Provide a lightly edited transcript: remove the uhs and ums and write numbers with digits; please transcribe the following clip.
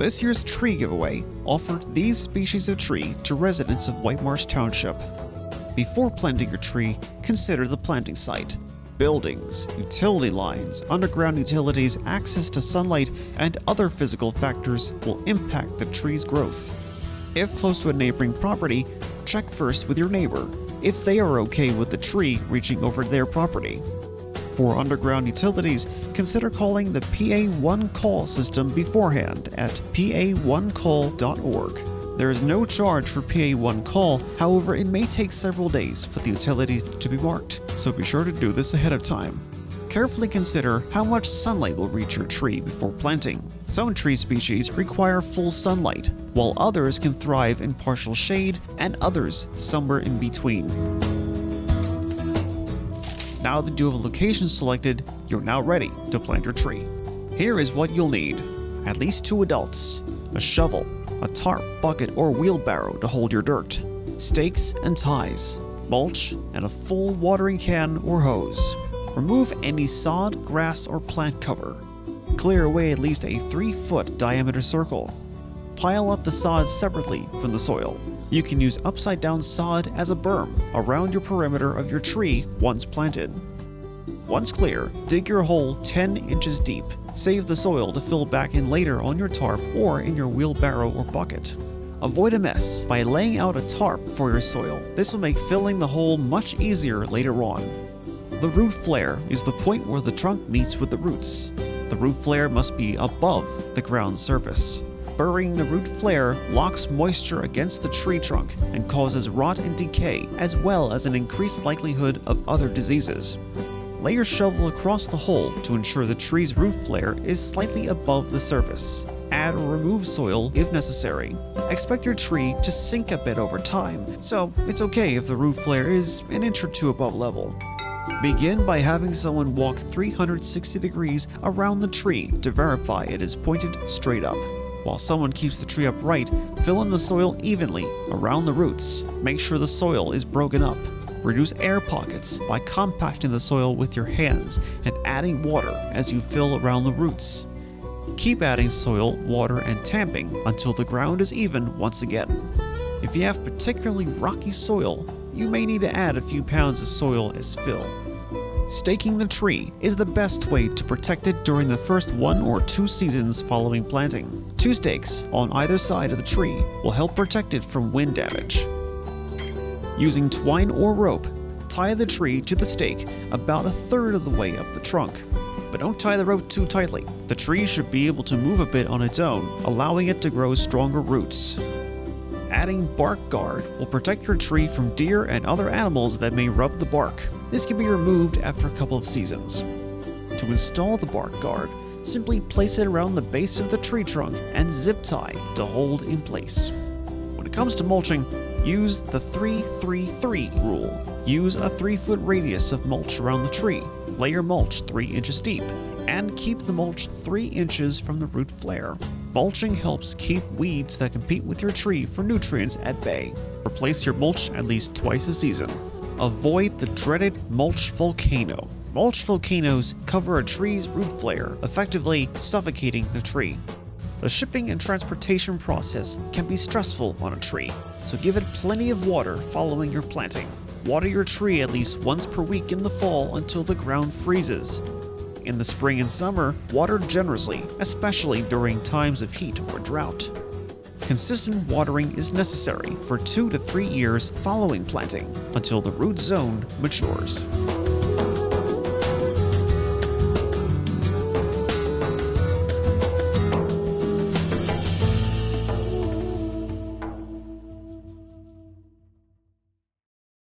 this year's tree giveaway offered these species of tree to residents of Whitemarsh Township. Before planting your tree, consider the planting site. Buildings, utility lines, underground utilities, access to sunlight, and other physical factors will impact the tree's growth. If close to a neighboring property, check first with your neighbor if they are okay with the tree reaching over their property. For underground utilities, consider calling the PA1 call system beforehand at pa1call.org. There is no charge for PA1 call, however, it may take several days for the utilities to be marked, so be sure to do this ahead of time. Carefully consider how much sunlight will reach your tree before planting. Some tree species require full sunlight, while others can thrive in partial shade and others somewhere in between. Now that you have a location selected, you're now ready to plant your tree. Here is what you'll need: at least 2 adults, a shovel, a tarp, bucket, or wheelbarrow to hold your dirt, stakes and ties, mulch, and a full watering can or hose. Remove any sod, grass, or plant cover. Clear away at least a 3-foot diameter circle. Pile up the sod separately from the soil. You can use upside-down sod as a berm around your perimeter of your tree once planted. Once clear, dig your hole 10 inches deep. Save the soil to fill back in later on your tarp or in your wheelbarrow or bucket. Avoid a mess by laying out a tarp for your soil. This will make filling the hole much easier later on. The root flare is the point where the trunk meets with the roots. The root flare must be above the ground surface. Burying the root flare locks moisture against the tree trunk and causes rot and decay, as well as an increased likelihood of other diseases. Lay your shovel across the hole to ensure the tree's root flare is slightly above the surface. Add or remove soil if necessary. Expect your tree to sink a bit over time, so it's okay if the root flare is an inch or 2 above level. Begin by having someone walk 360 degrees around the tree to verify it is pointed straight up. While someone keeps the tree upright, fill in the soil evenly around the roots. Make sure the soil is broken up. Reduce air pockets by compacting the soil with your hands and adding water as you fill around the roots. Keep adding soil, water, and tamping until the ground is even once again. If you have particularly rocky soil, you may need to add a few pounds of soil as fill. Staking the tree is the best way to protect it during the first 1 or 2 seasons following planting. 2 stakes on either side of the tree will help protect it from wind damage. Using twine or rope, tie the tree to the stake about 1/3 of the way up the trunk. But don't tie the rope too tightly. The tree should be able to move a bit on its own, allowing it to grow stronger roots. Adding bark guard will protect your tree from deer and other animals that may rub the bark. This can be removed after a couple of seasons. To install the bark guard, simply place it around the base of the tree trunk and zip tie to hold in place. When it comes to mulching, use the 3-3-3 rule. Use a 3-foot radius of mulch around the tree. Lay your mulch 3 inches deep, and keep the mulch 3 inches from the root flare. Mulching helps keep weeds that compete with your tree for nutrients at bay. Replace your mulch at least twice a season. Avoid the dreaded mulch volcano. Mulch volcanoes cover a tree's root flare, effectively suffocating the tree. The shipping and transportation process can be stressful on a tree, so give it plenty of water following your planting. Water your tree at least once per week in the fall until the ground freezes. In the spring and summer, water generously, especially during times of heat or drought. Consistent watering is necessary for 2 to 3 years following planting until the root zone matures.